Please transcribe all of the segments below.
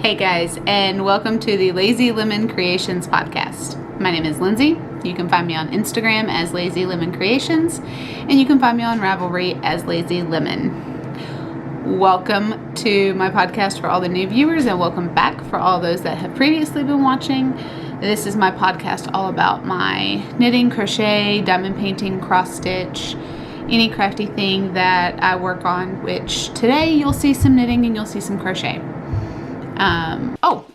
Hey guys, and welcome to the Lazy Lemon Creations podcast. My name is Lindsay. You can find me on Instagram as Lazy Lemon Creations, and you can find me on Ravelry as Lazy Lemon. Welcome to my podcast for all the new viewers, and welcome back for all those that have previously been watching. This is my podcast all about my knitting, crochet, diamond painting, cross stitch, any crafty thing that I work on, which today you'll see some knitting and you'll see some crochet.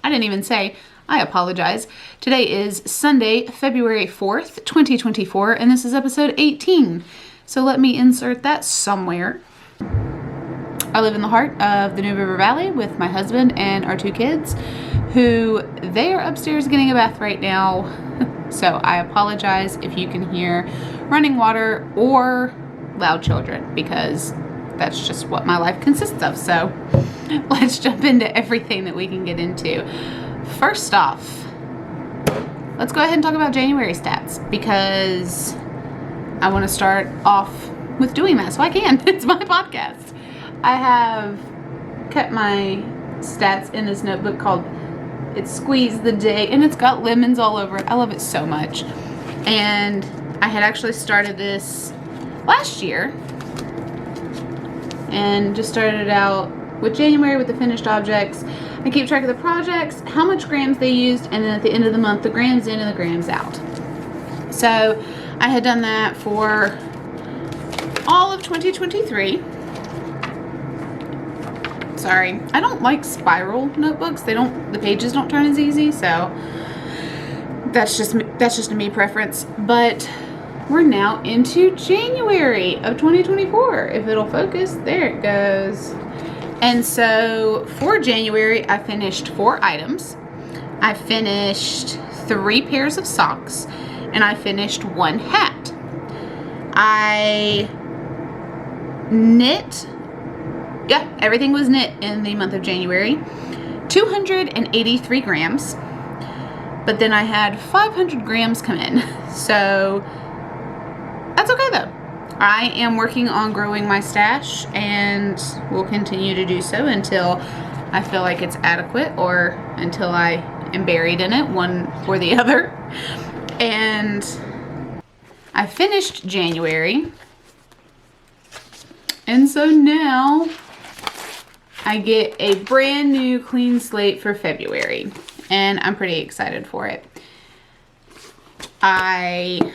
I didn't even say, I apologize. Today is Sunday, February 4th, 2024, and this is episode 18. So let me insert that somewhere. I live in the heart of the New River Valley with my husband and our two kids, who they are upstairs getting a bath right now. So I apologize if you can hear running water or loud children, because that's just what my life consists of. So let's jump into everything that we can get into. First off, let's go ahead and talk about January stats, because I want to start off with doing that, so I can. It's my podcast. I have kept my stats in this notebook called It's Squeeze the Day, and it's got lemons all over it. I love it so much. And I had actually started this last year and just started out with January with the finished objects. I keep track of the projects, how much grams they used, and then at the end of the month, the grams in and the grams out. So I had done that for all of 2023. Sorry, I don't like spiral notebooks. The pages don't turn as easy, so that's just a me preference. But we're now into January of 2024. If it'll focus, there it goes. And so for January, I finished 4 items. I finished 3 pairs of socks, and I finished 1 hat. I knit, everything was knit in the month of January. 283 grams, but then I had 500 grams come in. So that's okay though. I am working on growing my stash, and will continue to do so until I feel like it's adequate, or until I am buried in it, one or the other. And I finished January, and so now I get a brand new clean slate for February, and I'm pretty excited for it. I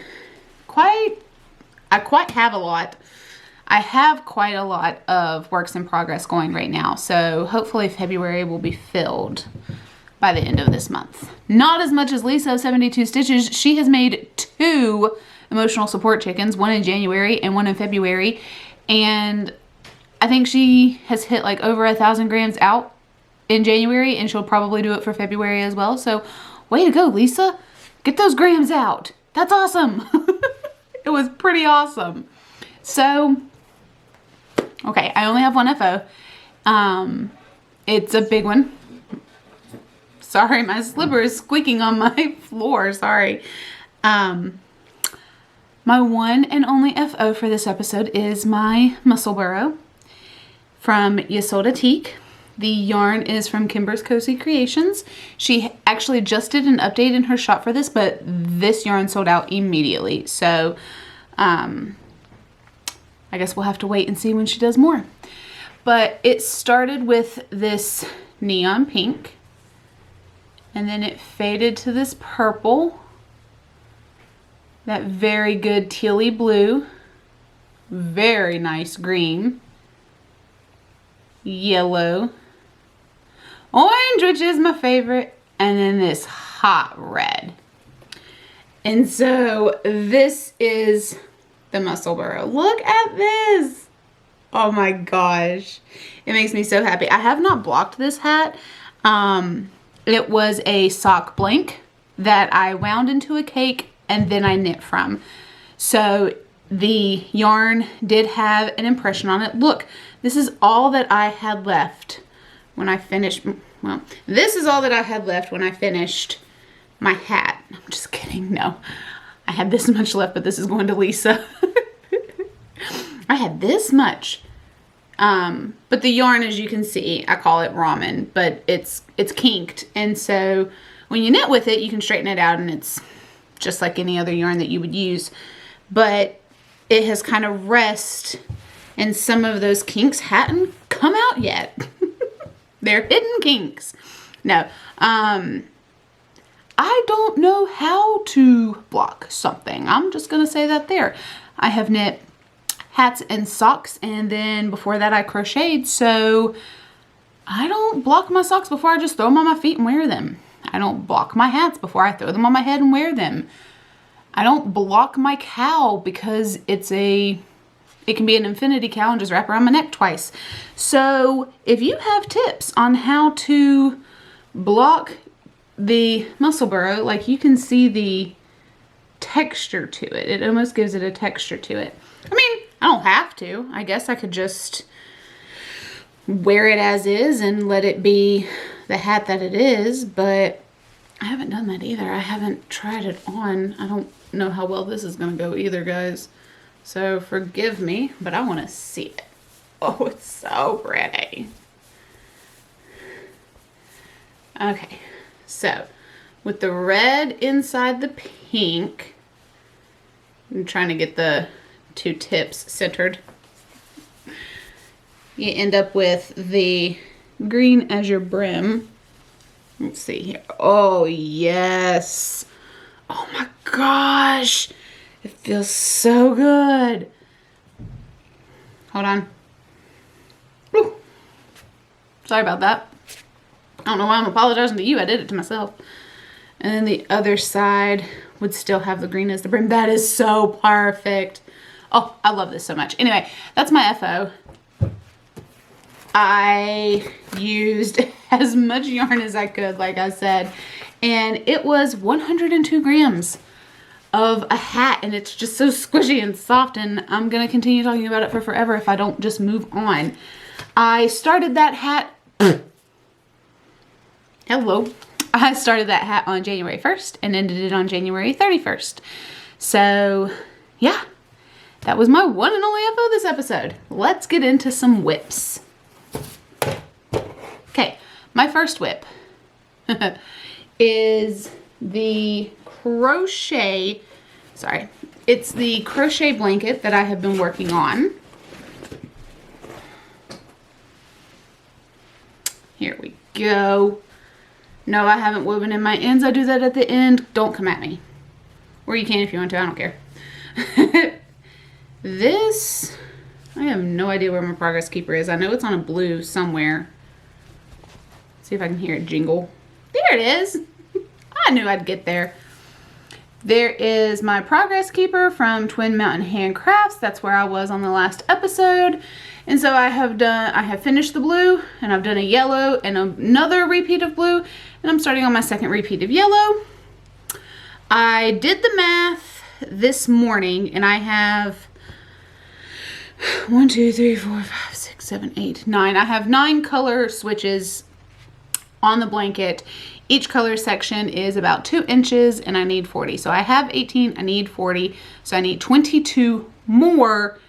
have quite a lot of works in progress going right now, so hopefully February will be filled by the end of this month. Not as much as Lisa of 72 Stitches. She has made 2 emotional support chickens, one in January and one in February, and I think she has hit like over 1,000 grams out in January, and she'll probably do it for February as well. So way to go, Lisa. Get those grams out. That's awesome. It was pretty awesome. So, okay, I only have 1 FO. It's a big one. Sorry, my slipper is squeaking on my floor. Sorry. My one and only FO for this episode is my Muscle Burrow from Ysolda Teak. The yarn is from Kimber's Cozy Creations. She actually just did an update in her shop for this, but this yarn sold out immediately. So, I guess we'll have to wait and see when she does more. But it started with this neon pink, and then it faded to this purple, that very good tealy blue, very nice green, yellow, orange, which is my favorite, and then this hot red. And so this is the Muscle Burrow. Look at this. Oh my gosh. It makes me so happy. I have not blocked this hat. It was a sock blank that I wound into a cake and then I knit from. So the yarn did have an impression on it. Look, this is all that I had left when I finished. Well, this is all that I had left when I finished my hat. I'm just kidding. No, I had this much left, but this is going to Lisa. I had this much. But the yarn, as you can see, I call it ramen, but it's kinked. And so when you knit with it, you can straighten it out and it's just like any other yarn that you would use. But it has kind of rest and some of those kinks hadn't come out yet. They're hidden kinks. No, I don't know how to block something. I'm just going to say that there. I have knit hats and socks, and then before that I crocheted, so I don't block my socks before I just throw them on my feet and wear them. I don't block my hats before I throw them on my head and wear them. I don't block my cowl because it can be an infinity cowl and just wrap around my neck twice. So if you have tips on how to block the muscle burrow, like you can see the texture to it. It almost gives it a texture to it. I mean, I don't have to. I guess I could just wear it as is and let it be the hat that it is, but I haven't done that either. I haven't tried it on. I don't know how well this is going to go either, guys. So forgive me, but I want to see it. Oh, it's so pretty. Okay, so with the red inside the pink, I'm trying to get the two tips centered. You end up with the green as your brim. Let's see here. Oh, yes. Oh my gosh. It feels so good. Hold on. Woo. Sorry about that. I don't know why I'm apologizing to you. I did it to myself. And then the other side would still have the green as the brim. That is so perfect. Oh, I love this so much. Anyway, that's my FO. I used as much yarn as I could, like I said, and it was 102 grams of a hat, and it's just so squishy and soft, and I'm going to continue talking about it for forever if I don't just move on. I started that hat... Hello. I started that hat on January 1st and ended it on January 31st. So, yeah. That was my one and only FO this episode. Let's get into some whips. Okay, my first whip is the crochet, it's the crochet blanket that I have been working on. Here we go. No, I haven't woven in my ends. I do that at the end. Don't come at me. Or you can if you want to, I don't care. This, I have no idea where my progress keeper is. I know it's on a blue somewhere. See if I can hear it jingle. There it is. I knew I'd get there. There is my progress keeper from Twin Mountain Handcrafts. That's where I was on the last episode. And so I have finished the blue, and I've done a yellow and another repeat of blue, and I'm starting on my second repeat of yellow. I did the math this morning, and I have 1, 2, 3, 4, 5, 6, 7, 8, 9. I have 9 color switches on the blanket. Each color section is about 2 inches, and I need 40. So I have 18, I need 40. So I need 22 more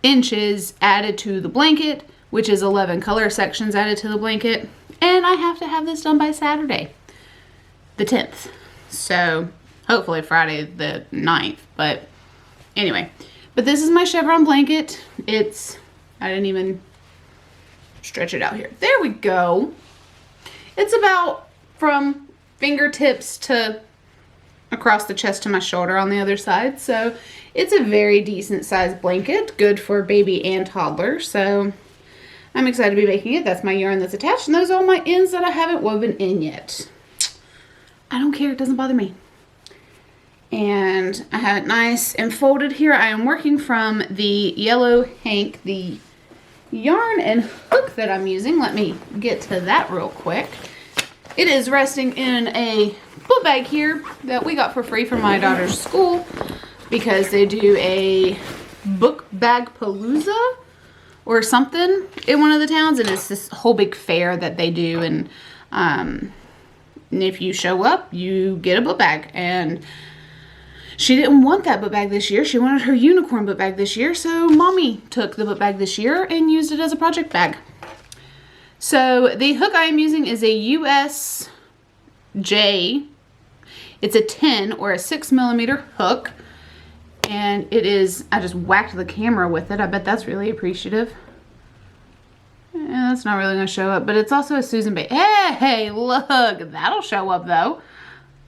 inches added to the blanket, which is 11 color sections added to the blanket. And I have to have this done by Saturday, the 10th. So hopefully Friday the 9th. But anyway, but this is my chevron blanket. I didn't even stretch it out here. There we go. It's about from fingertips to across the chest to my shoulder on the other side. So it's a very decent sized blanket, good for baby and toddler. So I'm excited to be making it. That's my yarn that's attached, and those are all my ends that I haven't woven in yet. I don't care, it doesn't bother me. And I have it nice and folded here. I am working from the yellow hank, the yarn and hook that I'm using. Let me get to that real quick. It is resting in a book bag here that we got for free from my daughter's school because they do a book bag palooza or something in one of the towns, and it's this whole big fair that they do, and if you show up you get a book bag, and she didn't want that book bag this year. She wanted her unicorn book bag this year. So Mommy took the book bag this year and used it as a project bag. So the hook I am using is a USJ. It's a 10 or a 6mm hook. And it is, I just whacked the camera with it. I bet that's really appreciative. Yeah, that's not really going to show up. But it's also a Susan Bates. Hey, look. That'll show up though.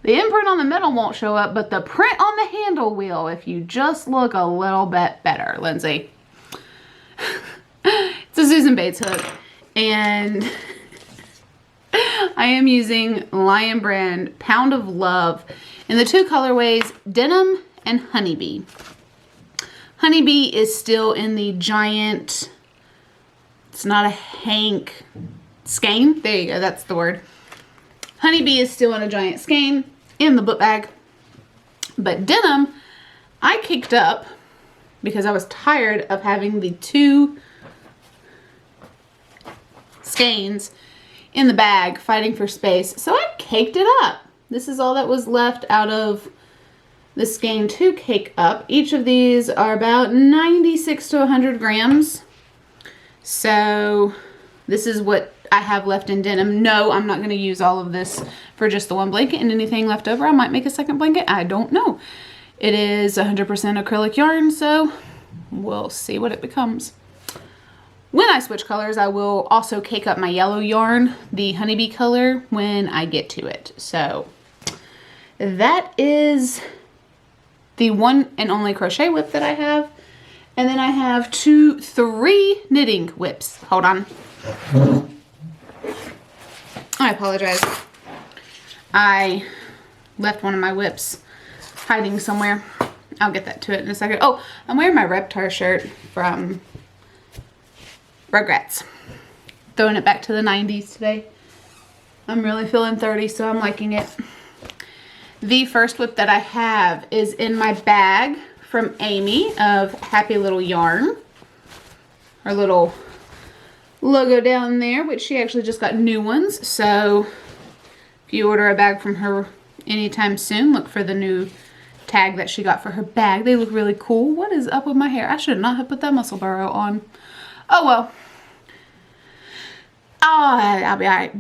The imprint on the middle won't show up, but the print on the handle will if you just look a little bit better, Lindsay. It's a Susan Bates hook. And I am using Lion Brand Pound of Love in the two colorways, Denim and Honeybee. Honeybee is still in the giant, it's not a Hank skein. There you go, that's the word. Honeybee is still in a giant skein in the book bag. But Denim, I kicked up because I was tired of having the two skeins in the bag fighting for space. So I caked it up. This is all that was left out of the skein to cake up. Each of these are about 96 to 100 grams. So this is what I have left in Denim. No, I'm not going to use all of this for just the one blanket, and anything left over I might make a second blanket. I don't know. It is 100% acrylic yarn, so we'll see what it becomes. When I switch colors, I will also cake up my yellow yarn, the Honeybee color, when I get to it. So that is the one and only crochet whip that I have. And then I have three knitting whips. Hold on. I apologize. I left one of my whips hiding somewhere. I'll get that to it in a second. Oh, I'm wearing my Reptar shirt from Rugrats. Throwing it back to the 90s today. I'm really feeling 30, so I'm liking it. The first whip that I have is in my bag from Amie of Happy Little Yarn. Her little logo down there, which she actually just got new ones. So if you order a bag from her anytime soon, look for the new tag that she got for her bag. They look really cool. What is up with my hair? I should not have put that muscle burrow on. Oh well. I'll be alright.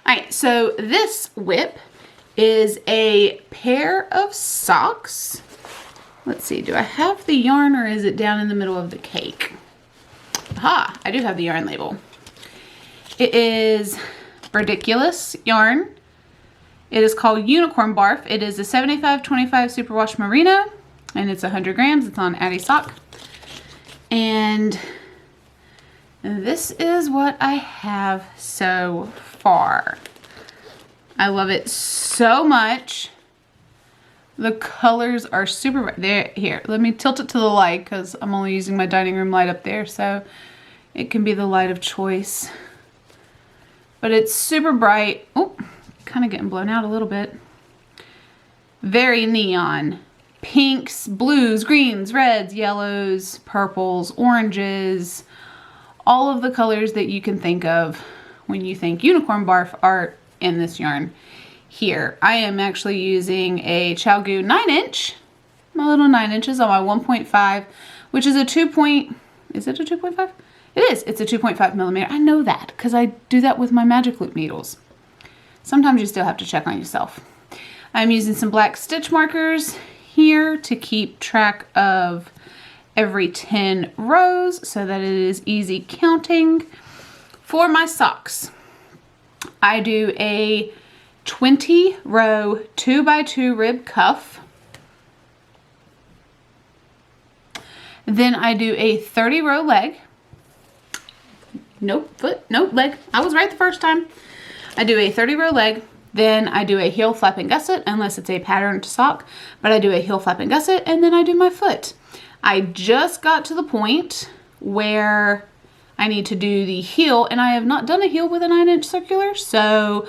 Alright, so this whip is a pair of socks. Let's see, do I have the yarn or is it down in the middle of the cake? Aha, I do have the yarn label. It is Ridiculous yarn. It is called Unicorn Barf. It is a 75-25 superwash merino and it's 100 grams. It's on Addie sock. And this is what I have so far. I love it so much. The colors are super bright. There, here, let me tilt it to the light because I'm only using my dining room light up there, so it can be the light of choice. But it's super bright. Oh, kind of getting blown out a little bit. Very neon. Pinks, blues, greens, reds, yellows, purples, oranges. All of the colors that you can think of when you think Unicorn Barf are in this yarn. Here, I am actually using a ChiaoGoo 9-inch. My little 9 inches on my 1.5, which is a 2 point, is it a 2.5? It is, it's a 2.5 millimeter. I know that because I do that with my magic loop needles. Sometimes you still have to check on yourself. I'm using some black stitch markers here to keep track of every 10 rows so that it is easy counting. For my socks, I do a 20 row 2x2 rib cuff. Then I do a 30 row leg. Nope, foot, nope, leg. I was right the first time. I do a 30 row leg. Then I do a heel flap and gusset, unless it's a patterned sock, but I do a heel flap and gusset, and then I do my foot. I just got to the point where I need to do the heel, and I have not done a heel with a 9-inch circular, so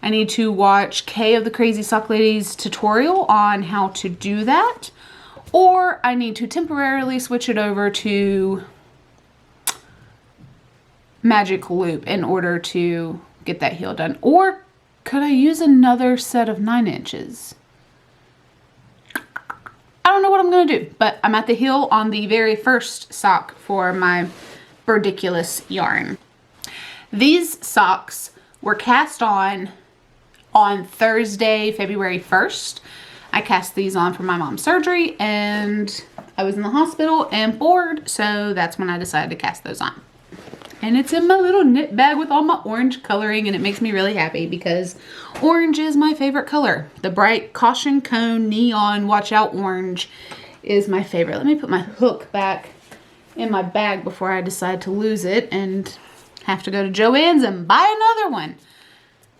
I need to watch Kay of the Crazy Sock Ladies tutorial on how to do that, or I need to temporarily switch it over to Magic Loop in order to get that heel done, or could I use another set of 9 inches? I don't know what I'm going to do, but I'm at the heel on the very first sock for my ridiculous yarn. These socks were cast on Thursday, February 1st. I cast these on for my mom's surgery, and I was in the hospital and bored, so that's when I decided to cast those on. And it's in my little knit bag with all my orange coloring, and it makes me really happy because orange is my favorite color. The bright caution cone neon watch out orange is my favorite. Let me put my hook back in my bag before I decide to lose it and have to go to Joann's and buy another one.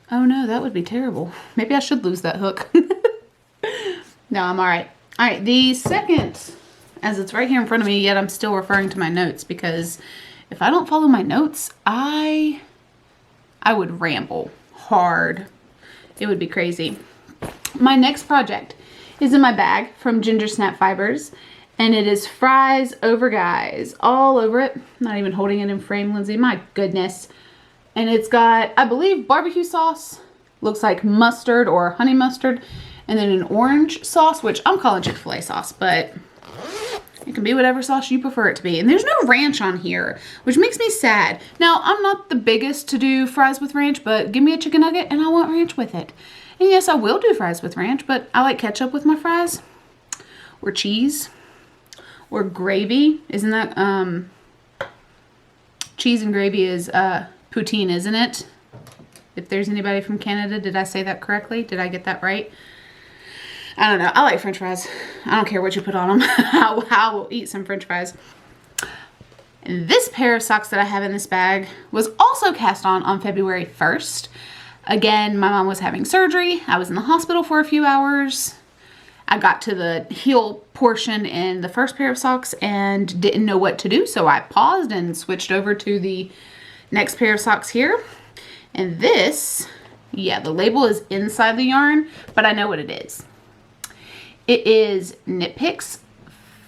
Oh no, that would be terrible. Maybe I should lose that hook. No, I'm all right. All right, the second, as it's right here in front of me, yet I'm still referring to my notes because if I don't follow my notes, I would ramble hard. It would be crazy. My next project is in my bag from Ginger Snap Fibers, and it is fries over guys all over it. Not even holding it in frame, Lindsay. My goodness. And it's got, I believe, barbecue sauce. Looks like mustard or honey mustard. And then an orange sauce, which I'm calling Chick-fil-A sauce, but it can be whatever sauce you prefer it to be. And there's no ranch on here, which makes me sad. Now, I'm not the biggest to do fries with ranch, but give me a chicken nugget and I want ranch with it. And yes, I will do fries with ranch, but I like ketchup with my fries. Or cheese. Or gravy. Isn't that, cheese and gravy is, poutine, isn't it? If there's anybody from Canada, did I say that correctly? Did I get that right? I don't know. I like french fries. I don't care what you put on them. I will eat some french fries. And this pair of socks that I have in this bag was also cast on February 1st. Again, my mom was having surgery. I was in the hospital for a few hours. I got to the heel portion in the first pair of socks and didn't know what to do. So I paused and switched over to the next pair of socks here. And this, yeah, the label is inside the yarn, but I know what it is. It is Knit Picks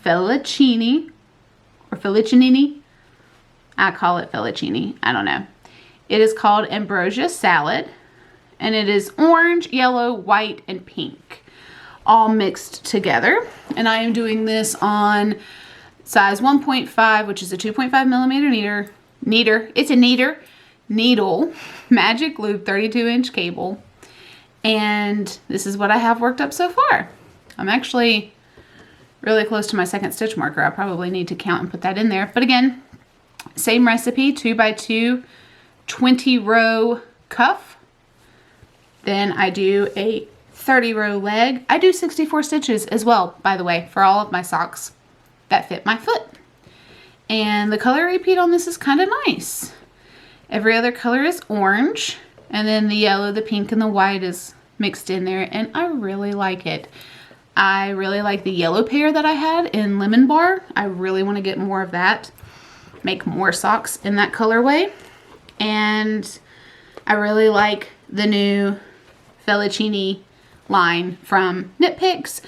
Felicini, or Felicinini. I call it Felicini. I don't know. It is called Ambrosia Salad, and it is orange, yellow, white, and pink, all mixed together. And I am doing this on size 1.5, which is a 2.5 millimeter needle, magic loop 32-inch cable, and this is what I have worked up so far. I'm actually really close to my second stitch marker. I probably need to count and put that in there, but again, same recipe, 2x2 20 row cuff. Then I do a 30 row leg. I do 64 stitches as well, by the way, for all of my socks that fit my foot. And the color repeat on this is kind of nice. Every other color is orange, and then the yellow, the pink, and the white is mixed in there, and I really like it. I really like the yellow pair that I had in Lemon Bar. I really want to get more of that, make more socks in that colorway. And I really like the new Felicini line from Knit Picks.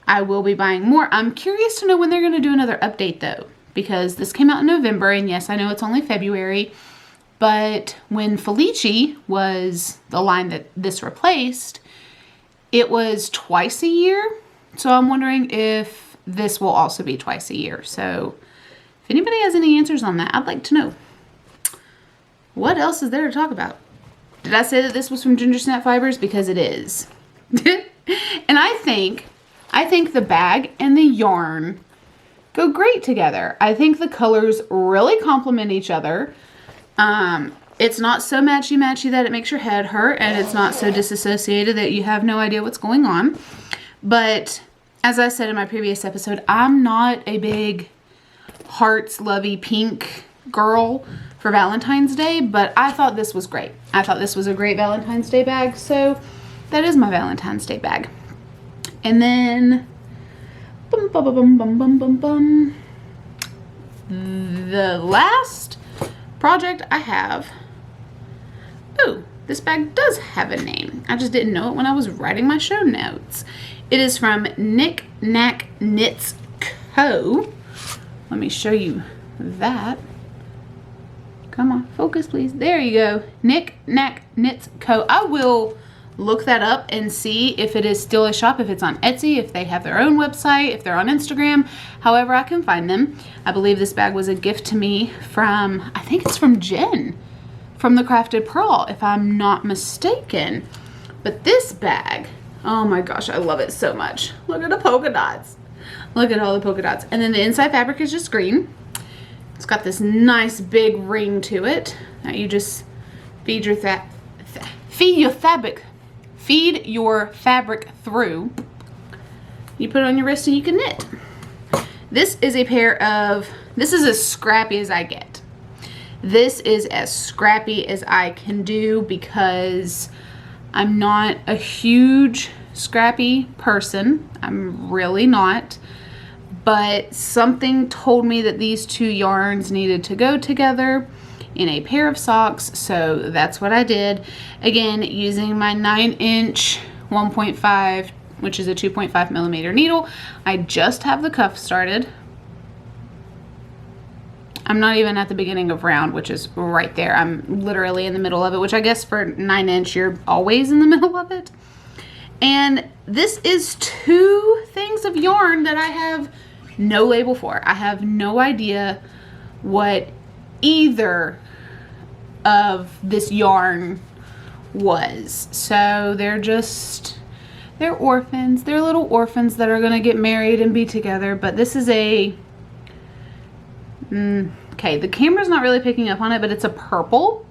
I will be buying more. I'm curious to know when they're going to do another update though, because this came out in November, and yes, I know it's only February, but when Felici was the line that this replaced, it was twice a year. So I'm wondering if this will also be twice a year. So if anybody has any answers on that, I'd like to know. What else is there to talk about? Did I say that this was from Ginger Snap Fibers? Because it is. And I think the bag and the yarn go great together. I think the colors really complement each other. It's not so matchy-matchy that it makes your head hurt, and it's not so disassociated that you have no idea what's going on. But as I said in my previous episode, I'm not a big hearts lovey pink girl for Valentine's Day, but I thought this was great. I thought this was a great Valentine's Day bag, so that is my Valentine's Day bag. And then the last project I have. Oh, this bag does have a name. I just didn't know it when I was writing my show notes. It is from Knick Knack Knits Co. Let me show you that. Come on, focus please. There you go. Knick Knack Knits Co. I will look that up and see if it is still a shop, if it's on Etsy, if they have their own website, if they're on Instagram, however I can find them. I believe this bag was a gift to me from, I think it's from Jen, from the Crafted Pearl, if I'm not mistaken. But this bag, oh my gosh, I love it so much. Look at the polka dots. Look at all the polka dots. And then the inside fabric is just green. It's got this nice big ring to it that you just feed your fabric through. You put it on your wrist and you can knit. This is a pair of, this is as scrappy as I get. This is as scrappy as I can do because I'm not a huge scrappy person. I'm really not. But something told me that these two yarns needed to go together in a pair of socks, so that's what I did. Again, using my 9-inch 1.5, which is a 2.5 millimeter needle. I just have the cuff started. I'm not even at the beginning of round, which is right there. I'm literally in the middle of it, which I guess for 9-inch, you're always in the middle of it. And this is 2 things of yarn that I have no label for. I have no idea what either of this yarn was. So they're orphans. They're little orphans that are gonna get married and be together. But this is a, okay, the camera's not really picking up on it, but it's a purple.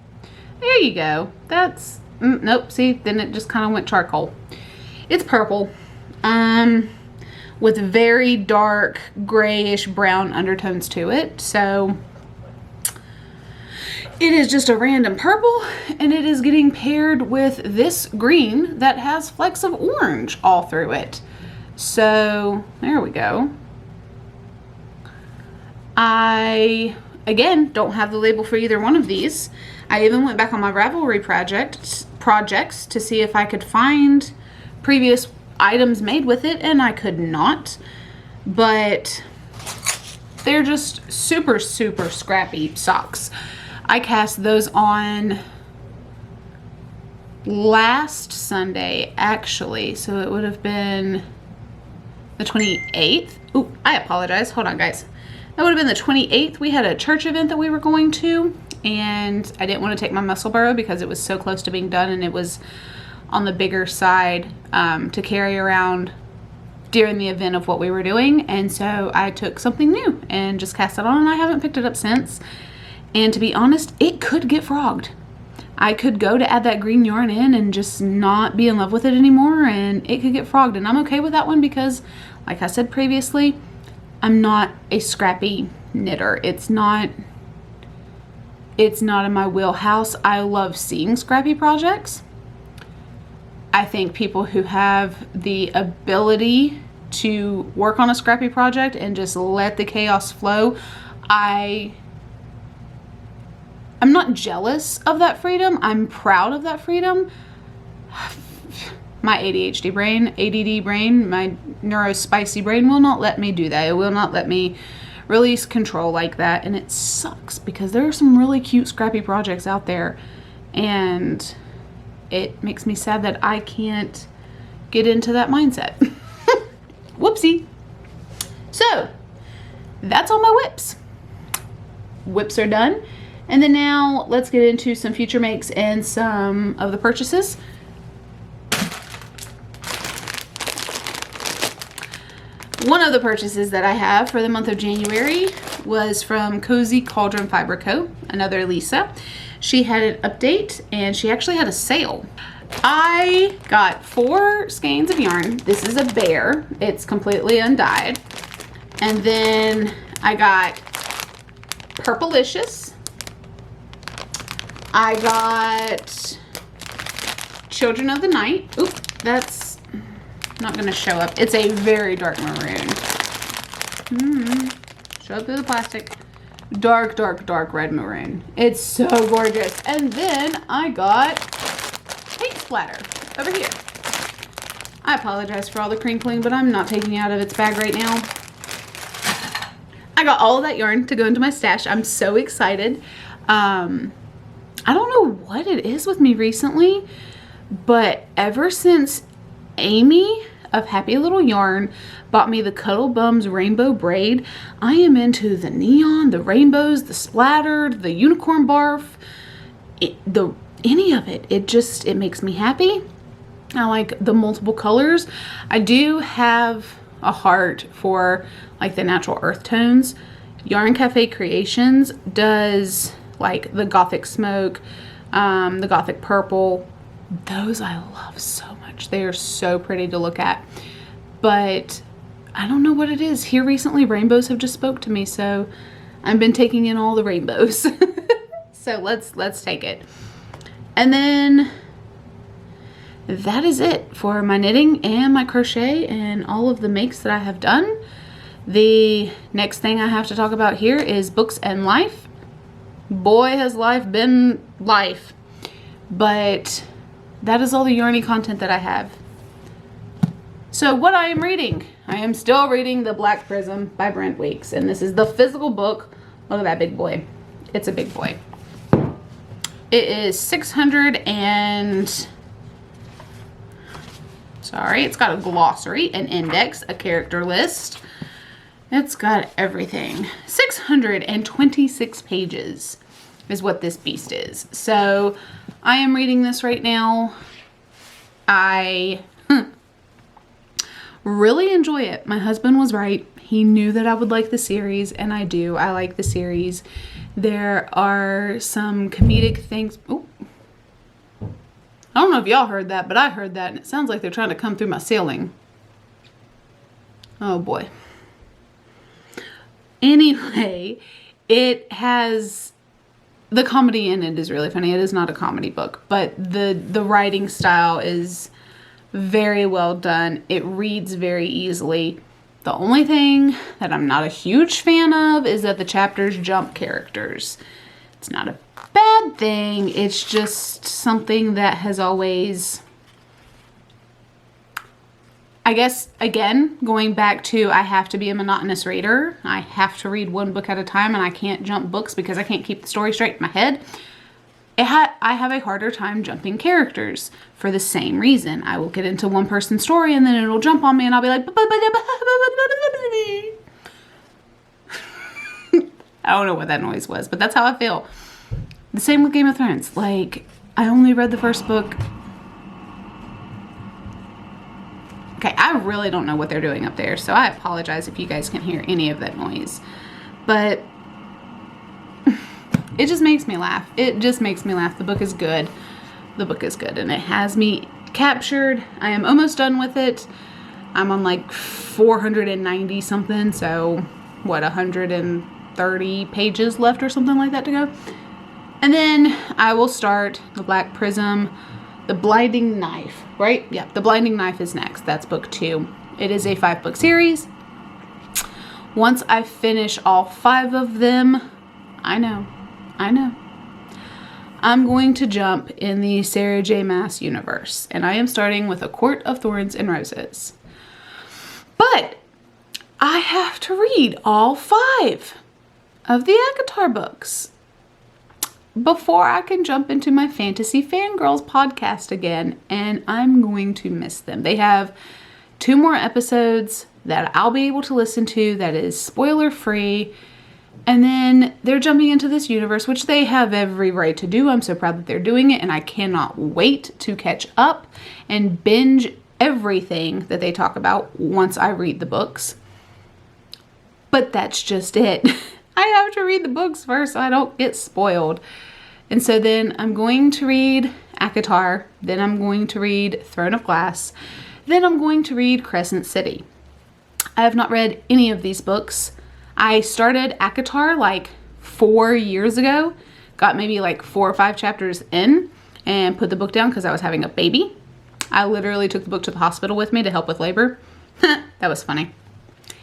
There you go. That's, nope, see, then it just kind of went charcoal. It's purple, with very dark grayish brown undertones to it. So it is just a random purple, and it is getting paired with this green that has flecks of orange all through it. So there we go. I, again, don't have the label for either one of these. I even went back on my Ravelry projects to see if I could find previous items made with it, and I could not. But they're just super, super scrappy socks. I cast those on last Sunday, actually, so it would have been the 28th. Ooh, I apologize. Hold on, guys. That would have been the 28th. We had a church event that we were going to, and I didn't want to take my muscle burrow because it was so close to being done, and it was on the bigger side to carry around during the event of what we were doing. And so I took something new and just cast it on, and I haven't picked it up since. And to be honest, it could get frogged. I could go to add that green yarn in and just not be in love with it anymore, and it could get frogged. And I'm okay with that one because, like I said previously, I'm not a scrappy knitter. It's not in my wheelhouse. I love seeing scrappy projects. I think people who have the ability to work on a scrappy project and just let the chaos flow, I'm not jealous of that freedom. I'm proud of that freedom. My ADHD brain, ADD brain, my neurospicy brain will not let me do that. It will not let me release control like that. And it sucks because there are some really cute scrappy projects out there. And it makes me sad that I can't get into that mindset. Whoopsie. So that's all my whips. Whips are done. And then now let's get into some future makes and some of the purchases. One of the purchases that I have for the month of January was from Cozy Cauldron Fiber Co., another Lisa. She had an update and she actually had a sale. I got 4 skeins of yarn. This is a bear. It's completely undyed. And then I got Purplicious. I got Children of the Night. Oop, that's not going to show up. It's a very dark maroon. Show up through the plastic. Dark, dark, dark red maroon. It's so gorgeous. And then I got Paint Splatter over here. I apologize for all the crinkling, but I'm not taking it out of its bag right now. I got all of that yarn to go into my stash. I'm so excited. I don't know what it is with me recently, But ever since Amie of Happy Little Yarn bought me the Cuddle Bums rainbow braid, I am into the neon, the rainbows, the splattered, the unicorn barf, any of it. It makes me happy. I like the multiple colors. I do have a heart for like the natural earth tones. Yarn Cafe Creations does like the gothic smoke, the gothic purple. Those I love so much. They are so pretty to look at. But I don't know what it is. Here recently, rainbows have just spoke to me, so I've been taking in all the rainbows. So let's take it. And then that is it for my knitting and my crochet and all of the makes that I have done. The next thing I have to talk about here is books and life. Boy, has life been life. But that is all the yarny content that I have. So what I am reading. I am still reading The Black Prism by Brent Weeks. And this is the physical book. Look at that big boy. It's a big boy. It is 600 and... Sorry, it's got a glossary, an index, a character list. It's got everything. 626 pages is what this beast is. So I am reading this right now. I really enjoy it. My husband was right. He knew that I would like the series, and I do. I like the series. There are some comedic things. Ooh. I don't know if y'all heard that, but I heard that, and it sounds like they're trying to come through my ceiling. Oh boy. Anyway, it has... The comedy in it is really funny. It is not a comedy book, but the writing style is very well done. It reads very easily. The only thing that I'm not a huge fan of is that the chapters jump characters. It's not a bad thing. It's just something that has always... I guess, again, going back to I have to be a monotonous reader. I have to read one book at a time, and I can't jump books because I can't keep the story straight in my head. I have a harder time jumping characters for the same reason. I will get into one person's story, and then it'll jump on me, and I'll be like... I don't know what that noise was, but that's how I feel. The same with Game of Thrones. Like, I only read the first book... Okay, I really don't know what they're doing up there, so I apologize if you guys can hear any of that noise. But it just makes me laugh. It just makes me laugh. The book is good. The book is good, and it has me captured. I am almost done with it. I'm on like 490 something, so what, 130 pages left or something like that to go. And then I will start The Black Prism. The Blinding Knife, right? Yeah, The Blinding Knife is next. That's book 2. It is a 5-book series. Once I finish all 5 of them, I know, I'm going to jump in the Sarah J. Maas universe. And I am starting with A Court of Thorns and Roses. But I have to read all 5 of the ACOTAR books before I can jump into my Fantasy Fangirls podcast again, and I'm going to miss them. They have 2 more episodes that I'll be able to listen to that is spoiler free, and then they're jumping into this universe, which they have every right to do. I'm so proud that they're doing it, and I cannot wait to catch up and binge everything that they talk about once I read the books. But that's just it. I have to read the books first so I don't get spoiled. And so then I'm going to read ACOTAR, then I'm going to read Throne of Glass, then I'm going to read Crescent City. I have not read any of these books. I started ACOTAR like 4 years ago, got maybe like 4 or 5 chapters in, and put the book down because I was having a baby. I literally took the book to the hospital with me to help with labor. That was funny.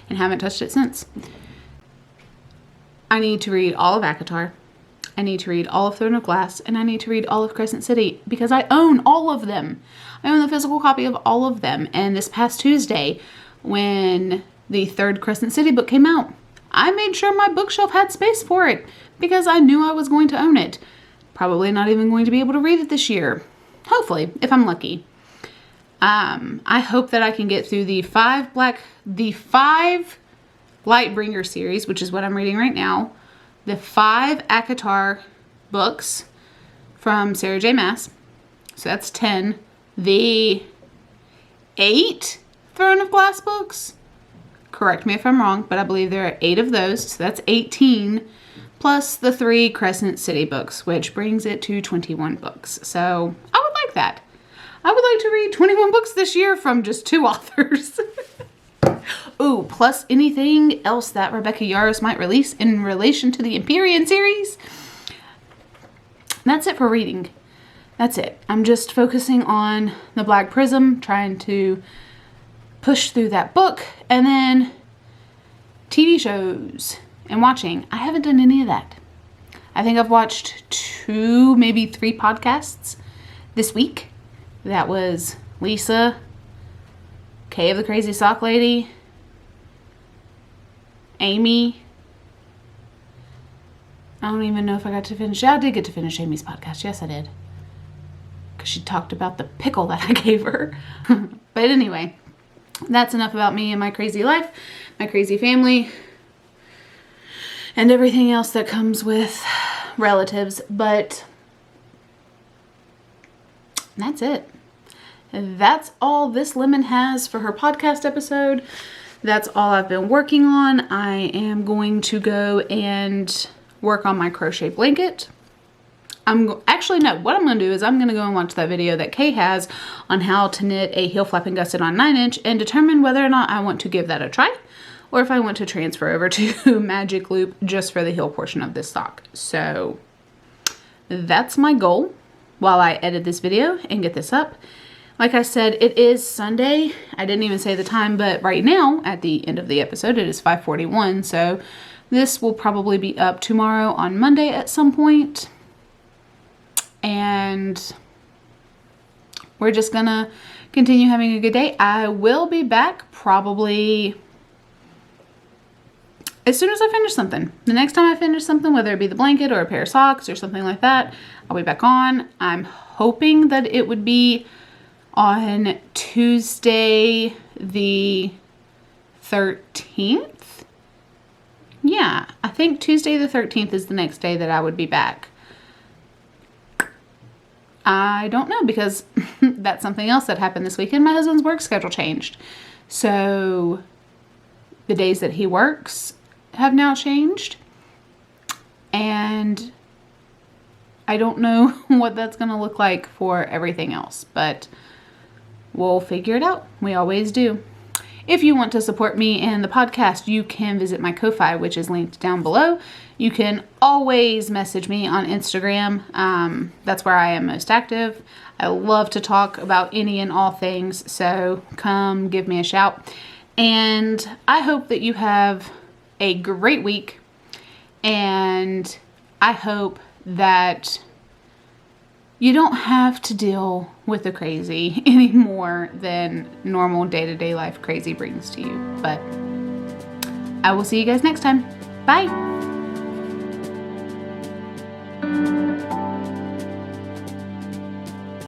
And haven't touched it since. I need to read all of ACOTAR. I need to read all of Throne of Glass, and I need to read all of Crescent City because I own all of them. I own the physical copy of all of them. And this past Tuesday, when the 3rd Crescent City book came out, I made sure my bookshelf had space for it because I knew I was going to own it. Probably not even going to be able to read it this year. hopefully, if I'm lucky. I hope that I can get through the five Lightbringer series, which is what I'm reading right now, the 5 ACOTAR books from Sarah J. Maas. So that's 10. The 8 Throne of Glass books. Correct me if I'm wrong, but I believe there are 8 of those. So that's 18. Plus the 3 Crescent City books, which brings it to 21 books. So I would like that. I would like to read 21 books this year from just 2 authors. Ooh, plus anything else that Rebecca Yarros might release in relation to the Empyrean series. That's it for reading. That's it. I'm just focusing on the Black Prism, trying to push through that book, and then TV shows and watching. I haven't done any of that. I think I've watched 2, maybe 3 podcasts this week. That was Lisa, Kay of the Crazy Sock Lady, Amie. I don't even know if I got to finish. Yeah, I did get to finish Amy's podcast. Yes, I did. Because she talked about the pickle that I gave her. But anyway, that's enough about me and my crazy life, my crazy family, and everything else that comes with relatives. But that's it. That's all this lemon has for her podcast episode. That's all I've been working on. I am going to go and work on my crochet blanket. Actually, no, what I'm going to do is I'm going to go and watch that video that Kay has on how to knit a heel flap and gusset on 9" and determine whether or not I want to give that a try, or if I want to transfer over to Magic Loop just for the heel portion of this sock. So that's my goal while I edit this video and get this up. Like I said, it is Sunday. I didn't even say the time, but right now, at the end of the episode, it is 5:41. So this will probably be up tomorrow on Monday at some point. And we're just gonna continue having a good day. I will be back probably as soon as I finish something. The next time I finish something, whether it be the blanket or a pair of socks or something like that, I'll be back on. I'm hoping that it would be on Tuesday the 13th. Yeah, I think Tuesday the 13th is the next day that I would be back. I don't know, because that's something else that happened this weekend. My husband's work schedule changed. So the days that he works have now changed. And I don't know what that's going to look like for everything else, but we'll figure it out. We always do. If you want to support me and the podcast, you can visit my Ko-Fi, which is linked down below. You can always message me on Instagram. That's where I am most active. I love to talk about any and all things, so come give me a shout. And I hope that you have a great week, and I hope that you don't have to deal with the crazy any more than normal day-to-day life crazy brings to you. But I will see you guys next time. Bye.